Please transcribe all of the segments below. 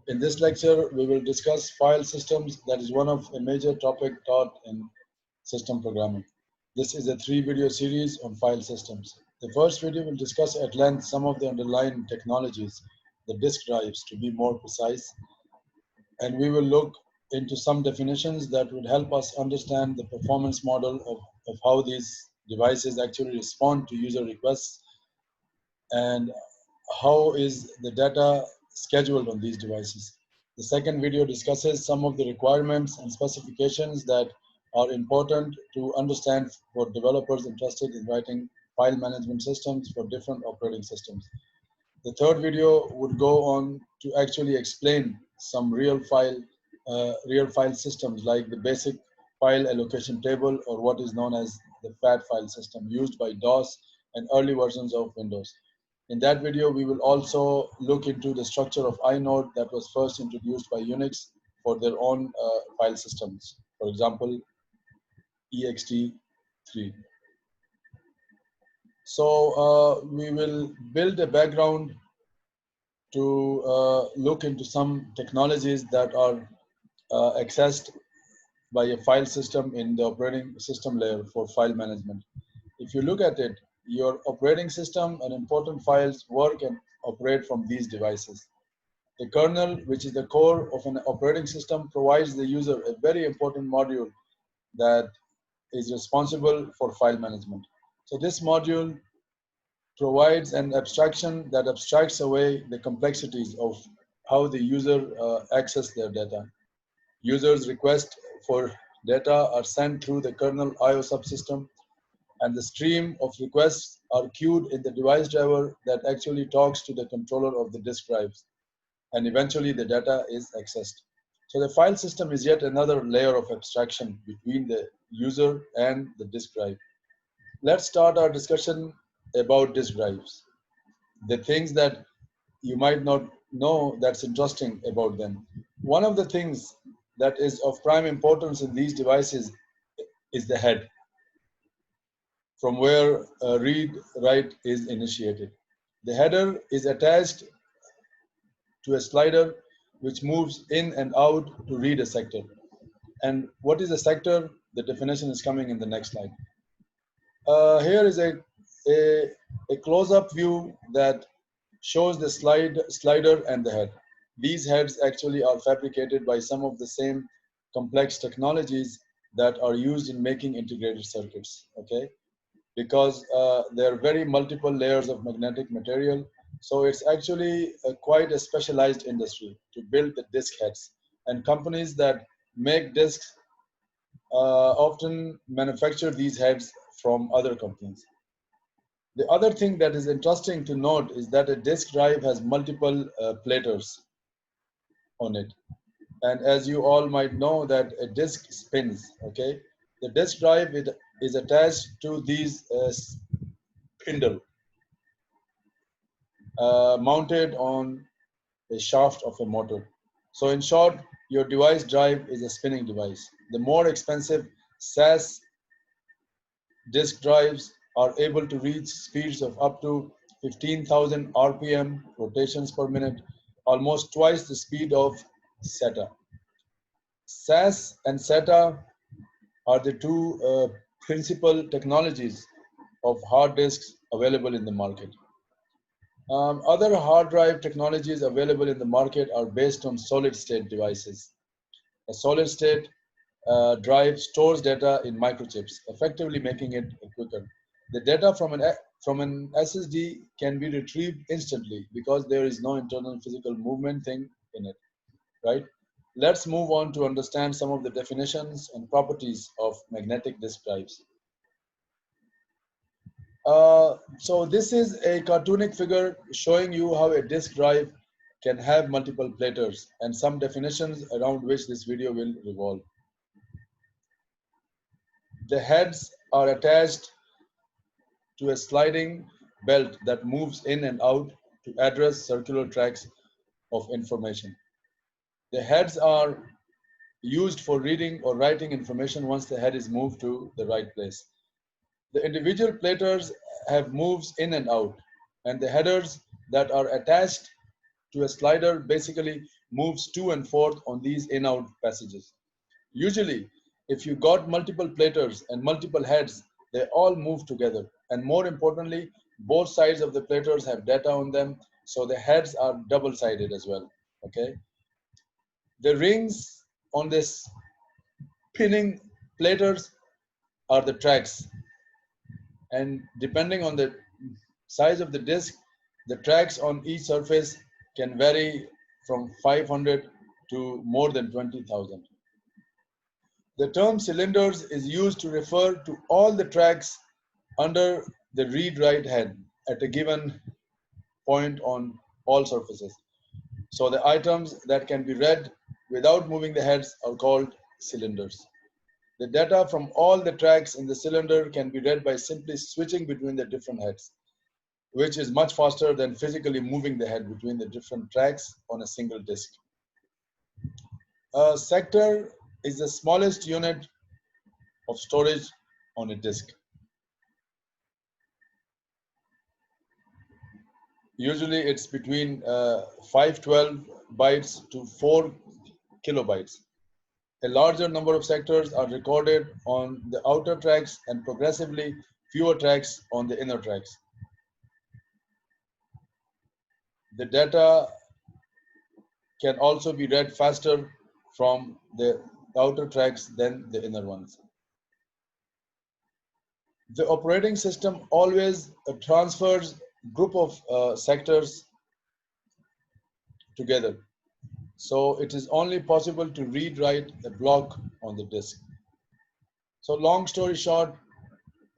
In this lecture, we will discuss file systems, that is one of a major topic taught in system programming. This is a 3-video series on file systems. The first video will discuss at length some of the underlying technologies, the disk drives to be more precise, and we will look into some definitions that would help us understand the performance model of how these devices actually respond to user requests and how is the data scheduled on these devices. The second video discusses some of the requirements and specifications that are important to understand for developers interested in writing file management systems for different operating systems. The third video would go on to actually explain some real file systems like the basic file allocation table, or what is known as the FAT file system used by DOS and early versions of Windows. In that video, we will also look into the structure of inode that was first introduced by Unix for their own file systems. For example, ext3. So we will build a background to look into some technologies that are accessed by a file system in the operating system layer for file management. If you look at it, your operating system and important files work and operate from these devices. The kernel, which is the core of an operating system, provides the user a very important module that is responsible for file management. So this module provides an abstraction that abstracts away the complexities of how the user access their data. Users' requests for data are sent through the kernel I/O subsystem, and the stream of requests are queued in the device driver that actually talks to the controller of the disk drives, and eventually the data is accessed. So the file system is yet another layer of abstraction between the user and the disk drive. Let's start our discussion about disk drives. The things that you might not know that's interesting about them. One of the things that is of prime importance in these devices is the head, from where read-write is initiated. The header is attached to a slider which moves in and out to read a sector. And what is a sector? The definition is coming in the next slide. Here is a close-up view that shows the slider and the head. These heads actually are fabricated by some of the same complex technologies that are used in making integrated circuits, okay? Because there are very multiple layers of magnetic material. So it's actually quite a specialized industry to build the disk heads. And companies that make disks often manufacture these heads from other companies. The other thing that is interesting to note is that a disk drive has multiple platers on it. And as you all might know that a disk spins, okay? The disk drive is attached to these spindle mounted on a shaft of a motor. So in short, your device drive is a spinning device. The more expensive SAS disk drives are able to reach speeds of up to 15,000 RPM, rotations per minute, almost twice the speed of SATA. SAS and SATA are the two principal technologies of hard disks available in the market. Other hard drive technologies available in the market are based on solid state devices. A solid state drive stores data in microchips, effectively making it quicker. The data from an SSD can be retrieved instantly because there is no internal physical movement thing in it, right? Let's move on to understand some of the definitions and properties of magnetic disk drives. So this is a cartoonic figure showing you how a disk drive can have multiple platers and some definitions around which this video will revolve. The heads are attached to a sliding belt that moves in and out to address circular tracks of information. The heads are used for reading or writing information once the head is moved to the right place. The individual platers have moves in and out, and the headers that are attached to a slider basically moves to and forth on these in-out passages. Usually, if you got multiple platers and multiple heads, they all move together. And more importantly, both sides of the platers have data on them, so the heads are double-sided as well. Okay. The rings on this pinning platers are the tracks, and depending on the size of the disk, the tracks on each surface can vary from 500 to more than 20,000. The term cylinders is used to refer to all the tracks under the read-write head at a given point on all surfaces. So the items that can be read without moving the heads are called cylinders. The data from all the tracks in the cylinder can be read by simply switching between the different heads, which is much faster than physically moving the head between the different tracks on a single disk. A sector is the smallest unit of storage on a disk. Usually it's between 512 bytes to 4 kilobytes. A larger number of sectors are recorded on the outer tracks and progressively fewer tracks on the inner tracks. The data can also be read faster from the outer tracks than the inner ones. The operating system always transfers group of sectors together. So it is only possible to read-write a block on the disk. So long story short,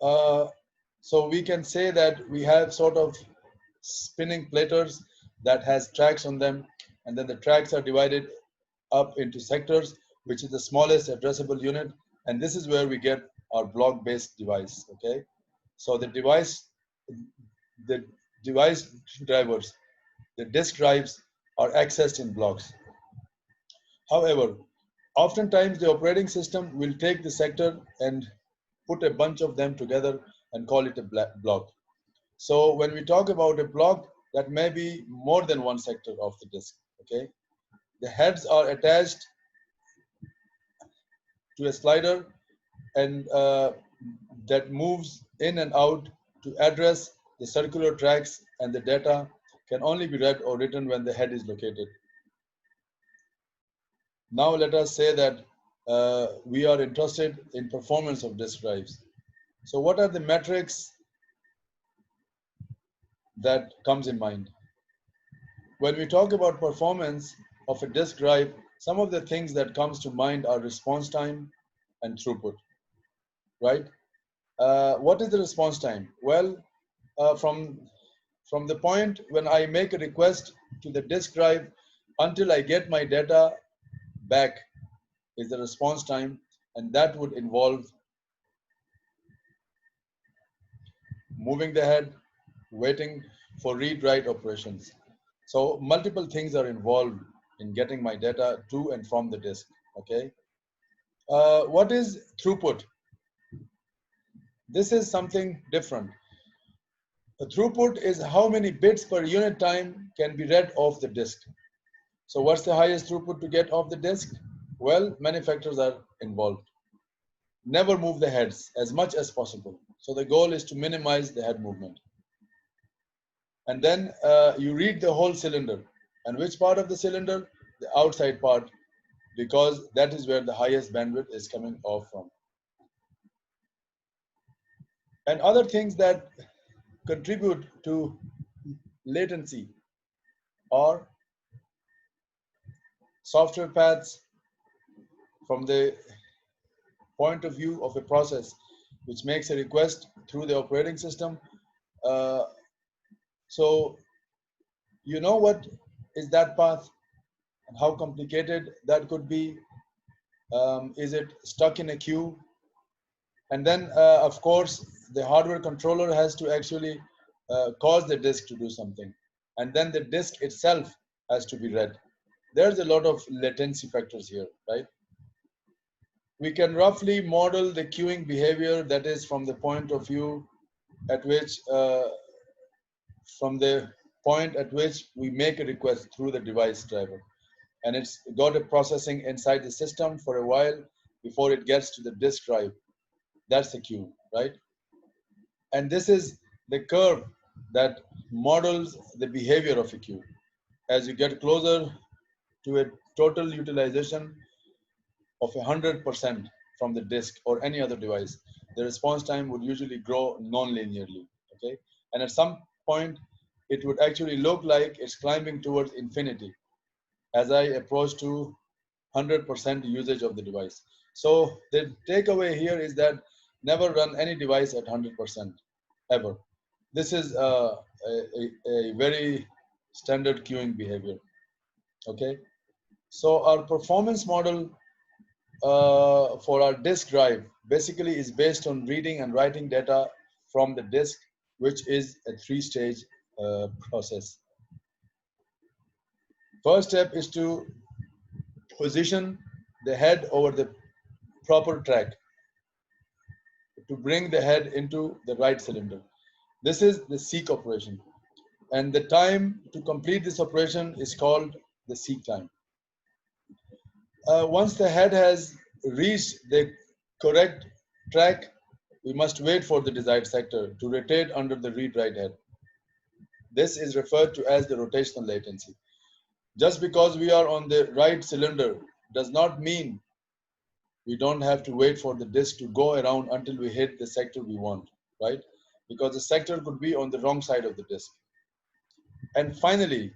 so we can say that we have sort of spinning platers that has tracks on them, and then the tracks are divided up into sectors, which is the smallest addressable unit, and this is where we get our block-based device. Okay, so the device drivers, the disk drives, are accessed in blocks. However, oftentimes the operating system will take the sector and put a bunch of them together and call it a block. So when we talk about a block, that may be more than one sector of the disk. Okay, the heads are attached to a slider, and that moves in and out to address the circular tracks, and the data can only be read or written when the head is located. Now let us say that we are interested in performance of disk drives. So what are the metrics that comes in mind? When we talk about performance of a disk drive, some of the things that comes to mind are response time and throughput, right? What is the response time? Well, from the point when I make a request to the disk drive until I get my data back is the response time, and that would involve moving the head, waiting for read-write operations. So multiple things are involved in getting my data to and from the disk. Okay. What is throughput? This is something different. The throughput is how many bits per unit time can be read off the disk. So what's the highest throughput to get off the disk? Well, many factors are involved. Never move the heads as much as possible. So the goal is to minimize the head movement. And then you read the whole cylinder. And which part of the cylinder? The outside part, because that is where the highest bandwidth is coming off from. And other things that contribute to latency are software paths from the point of view of a process which makes a request through the operating system. So you know what is that path and how complicated that could be. Is it stuck in a queue? And then, of course, the hardware controller has to actually cause the disk to do something. And then the disk itself has to be read. There's a lot of latency factors here, right? We can roughly model the queuing behavior, that is from the point of view at which from the point at which we make a request through the device driver. And it's got a processing inside the system for a while before it gets to the disk drive. That's the queue, right? And this is the curve that models the behavior of a queue. As you get closer to a total utilization of 100% from the disk or any other device, the response time would usually grow non-linearly, okay? And at some point, it would actually look like it's climbing towards infinity as I approach to 100% usage of the device. So the takeaway here is that never run any device at 100% ever. This is a very standard queuing behavior, okay? So our performance model for our disk drive basically is based on reading and writing data from the disk, which is a three-stage process. First step is to position the head over the proper track to bring the head into the right cylinder. This is the seek operation. And the time to complete this operation is called the seek time. Once the head has reached the correct track, we must wait for the desired sector to rotate under the read-write head. This is referred to as the rotational latency. Just because we are on the right cylinder does not mean we don't have to wait for the disk to go around until we hit the sector we want, right? Because the sector could be on the wrong side of the disk. And finally,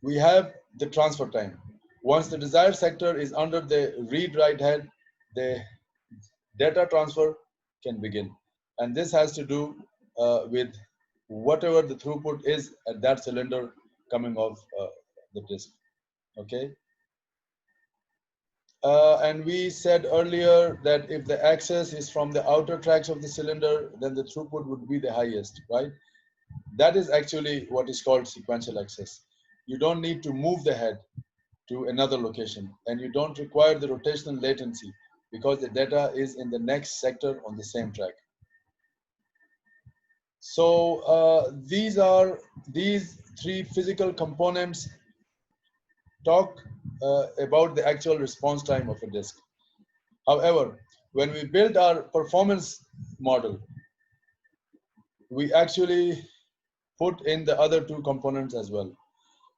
we have the transfer time. Once the desired sector is under the read-write head, the data transfer can begin. And this has to do with whatever the throughput is at that cylinder coming off the disk, okay? And we said earlier that if the access is from the outer tracks of the cylinder, then the throughput would be the highest, right? That is actually what is called sequential access. You don't need to move the head to another location, and you don't require the rotational latency because the data is in the next sector on the same track. So these three physical components talk about the actual response time of a disk. However, when we build our performance model, we actually put in the other two components as well.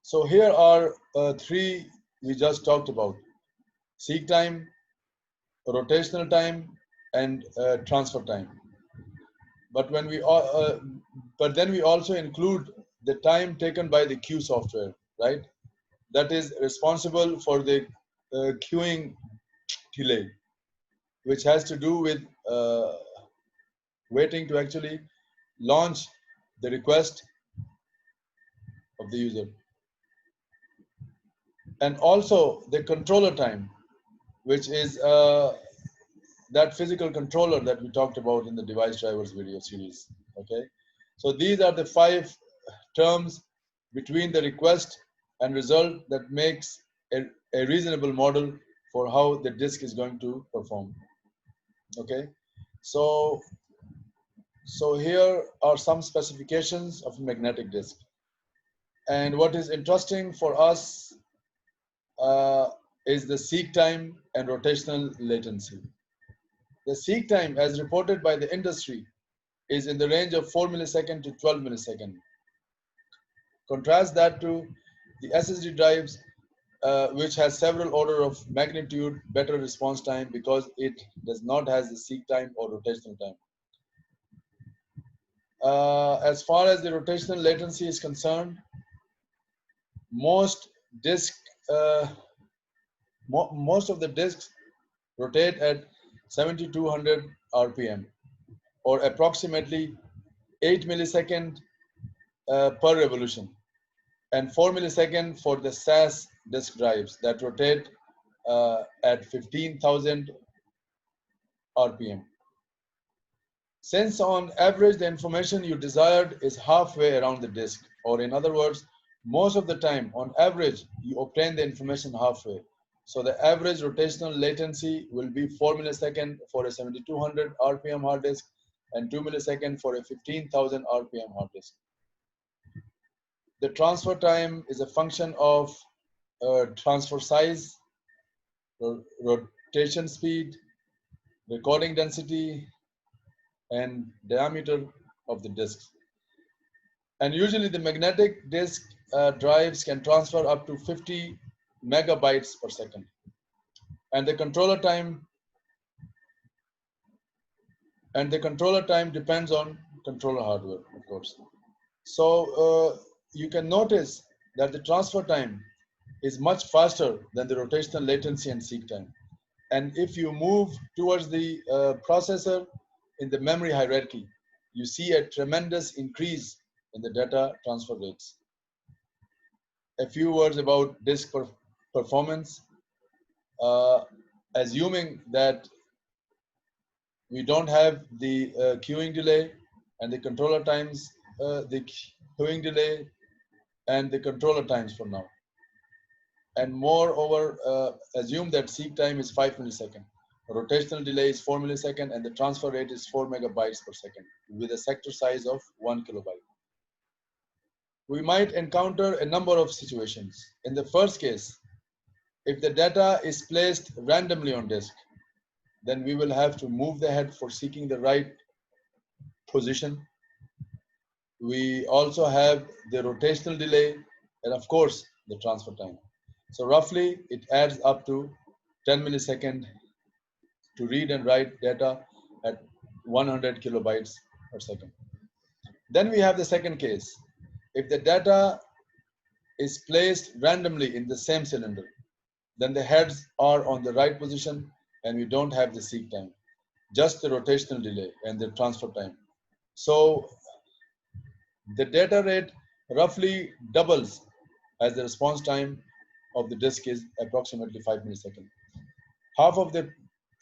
So here are three we just talked about: seek time, rotational time, and transfer time. But when but then we also include the time taken by the queue software, right? That is responsible for the queuing delay, which has to do with waiting to actually launch the request of the user. And also the controller time, which is that physical controller that we talked about in the device drivers video series, okay? So these are the 5 terms between the request and result that makes a reasonable model for how the disk is going to perform, okay? So here are some specifications of a magnetic disk. And what is interesting for us is the seek time and rotational latency. The seek time, as reported by the industry, is in the range of 4 milliseconds to 12 milliseconds. Contrast that to the SSD drives, which has several order of magnitude better response time because it does not have the seek time or rotational time. As far as the rotational latency is concerned, most of the disks rotate at 7200 RPM, or approximately 8 milliseconds per revolution, and 4 milliseconds for the SAS disk drives that rotate at 15,000 RPM. Since on average the information you desired is halfway around the disk, or in other words, most of the time, on average, you obtain the information halfway. So the average rotational latency will be 4 milliseconds for a 7200 RPM hard disk and 2 milliseconds for a 15,000 RPM hard disk. The transfer time is a function of transfer size, rotation speed, recording density, and diameter of the disk. And usually the magnetic disk drives can transfer up to 50 megabytes per second. And the controller time depends on controller hardware, of course. So you can notice that the transfer time is much faster than the rotational latency and seek time. And if you move towards the processor in the memory hierarchy, you see a tremendous increase in the data transfer rates. A few words about disk performance. Assuming that we don't have the queuing delay and the controller times, the queuing delay and the controller times for now. And moreover, assume that seek time is 5 milliseconds. Rotational delay is 4 milliseconds and the transfer rate is 4 megabytes per second with a sector size of 1 kilobyte. We might encounter a number of situations. In the first case, if the data is placed randomly on disk, then we will have to move the head for seeking the right position. We also have the rotational delay and of course the transfer time. So roughly it adds up to 10 milliseconds to read and write data at 100 kilobytes per second. Then we have the second case. If the data is placed randomly in the same cylinder, then the heads are on the right position and we don't have the seek time, just the rotational delay and the transfer time. So the data rate roughly doubles as the response time of the disk is approximately 5 milliseconds. Half of the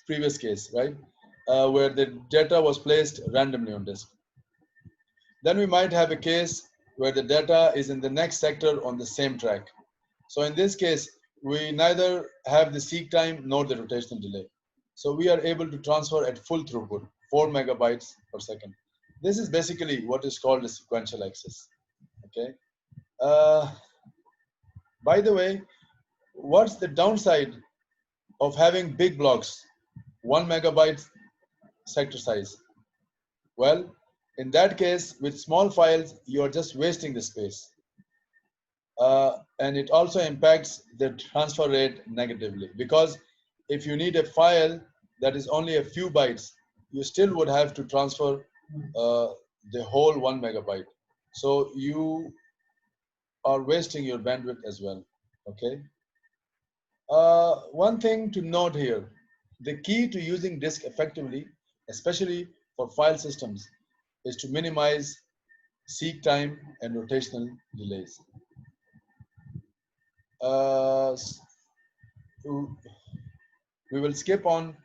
previous case, right, where the data was placed randomly on disk. Then we might have a case where the data is in the next sector on the same track. So in this case, we neither have the seek time nor the rotational delay. So we are able to transfer at full throughput, 4 megabytes per second. This is basically what is called a sequential access. Okay. Uh, by the way, what's the downside of having big blocks, 1 megabyte sector size? Well, in that case, with small files, you're just wasting the space. And it also impacts the transfer rate negatively because if you need a file that is only a few bytes, you still would have to transfer the whole 1 megabyte. So you are wasting your bandwidth as well. Okay. One thing to note here, the key to using disk effectively, especially for file systems, is to minimize seek time and rotational delays. We will skip on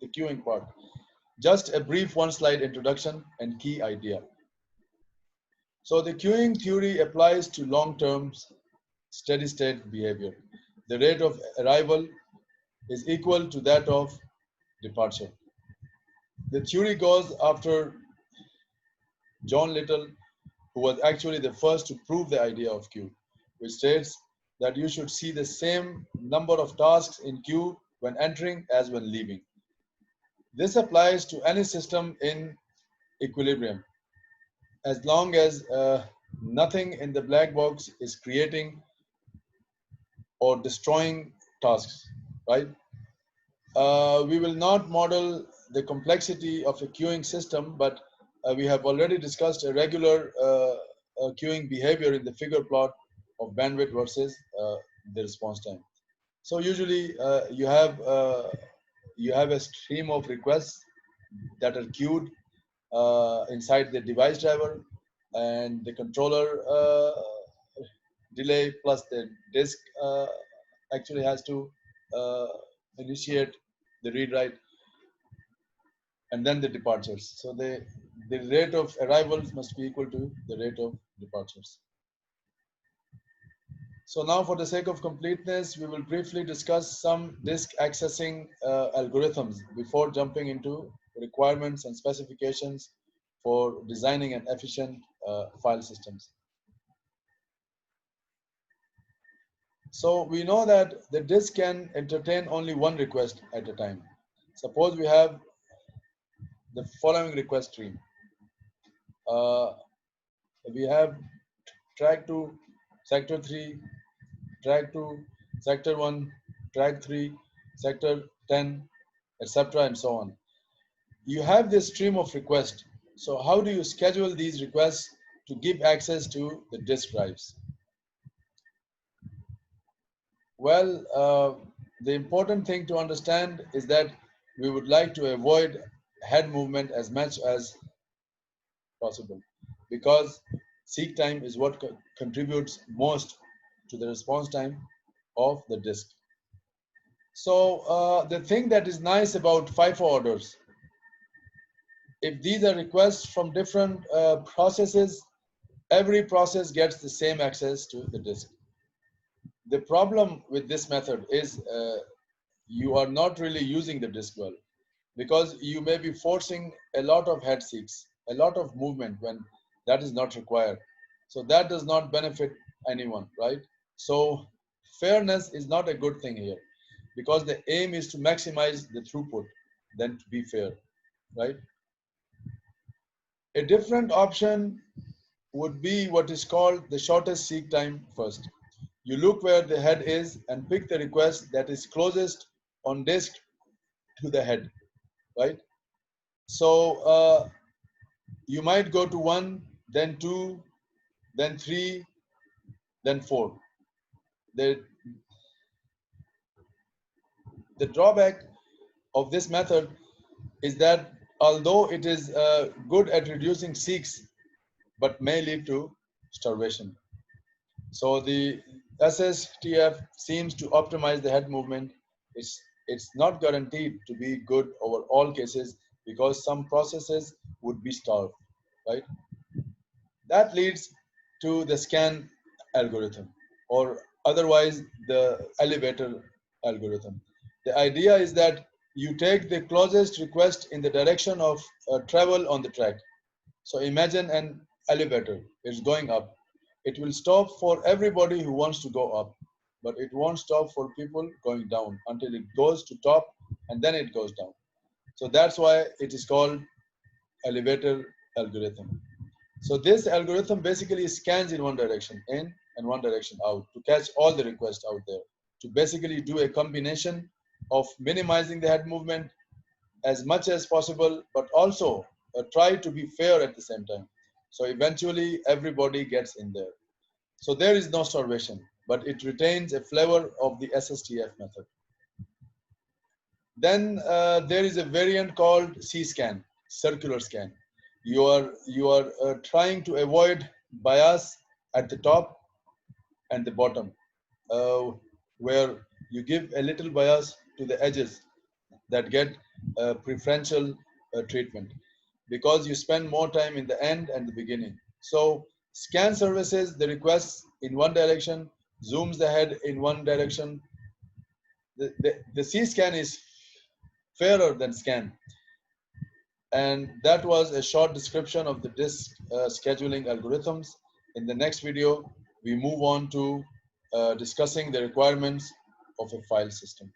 the queuing part. Just a brief one slide introduction and key idea. So the queuing theory applies to long-term steady state behavior. The rate of arrival is equal to that of departure. The theory goes after John Little, who was actually the first to prove the idea of queue, which states that you should see the same number of tasks in queue when entering as when leaving. This applies to any system in equilibrium, as long as nothing in the black box is creating or destroying tasks, right? We will not model the complexity of a queuing system, but we have already discussed a regular queuing behavior in the figure plot of bandwidth versus the response time. So usually you have a stream of requests that are queued inside the device driver, and the controller delay plus the disk actually has to uh, initiate the read write and then the departures. So the rate of arrivals must be equal to the rate of departures. So now for the sake of completeness, we will briefly discuss some disk accessing algorithms before jumping into requirements and specifications for designing an efficient file systems. So we know that the disk can entertain only one request at a time. Suppose we have the following request stream. Uh, we have track 2, sector 3, track 2, sector 1, track 3, sector 10, etc. and so on. You have this stream of requests. So how do you schedule these requests to give access to the disk drives? Well, the important thing to understand is that we would like to avoid head movement as much as possible because seek time is what contributes most to the response time of the disk. So the thing that is nice about FIFO orders, if these are requests from different processes, every process gets the same access to the disk. The problem with this method is you are not really using the disk well because you may be forcing a lot of head seeks, a lot of movement when that is not required. So that does not benefit anyone, right? So fairness is not a good thing here because the aim is to maximize the throughput than to be fair, right? A different option would be what is called the shortest seek time first. You look where the head is and pick the request that is closest on disk to the head, right? So you might go to 1, then 2, then 3, then 4. The, the drawback of this method is that although it is good at reducing seeks, but may lead to starvation. So the SSTF seems to optimize the head movement. It's not guaranteed to be good over all cases because some processes would be starved, right? That leads to the scan algorithm or otherwise the elevator algorithm. The idea is that you take the closest request in the direction of travel on the track. So imagine an elevator, it's going up. It will stop for everybody who wants to go up, but it won't stop for people going down until it goes to top and then it goes down. So that's why it is called elevator algorithm. So this algorithm basically scans in one direction in and one direction out to catch all the requests out there, to basically do a combination of minimizing the head movement as much as possible, but also try to be fair at the same time. So eventually everybody gets in there. So there is no starvation, but it retains a flavor of the SSTF method. Then there is a variant called C-scan, circular scan. You are trying to avoid bias at the top and the bottom, uh, where you give a little bias to the edges that get preferential treatment because you spend more time in the end and the beginning. So scan services the requests in one direction, zooms the head in one direction. The C-scan is fairer than scan. And that was a short description of the disk scheduling algorithms. In the next video, we move on to discussing the requirements of a file system.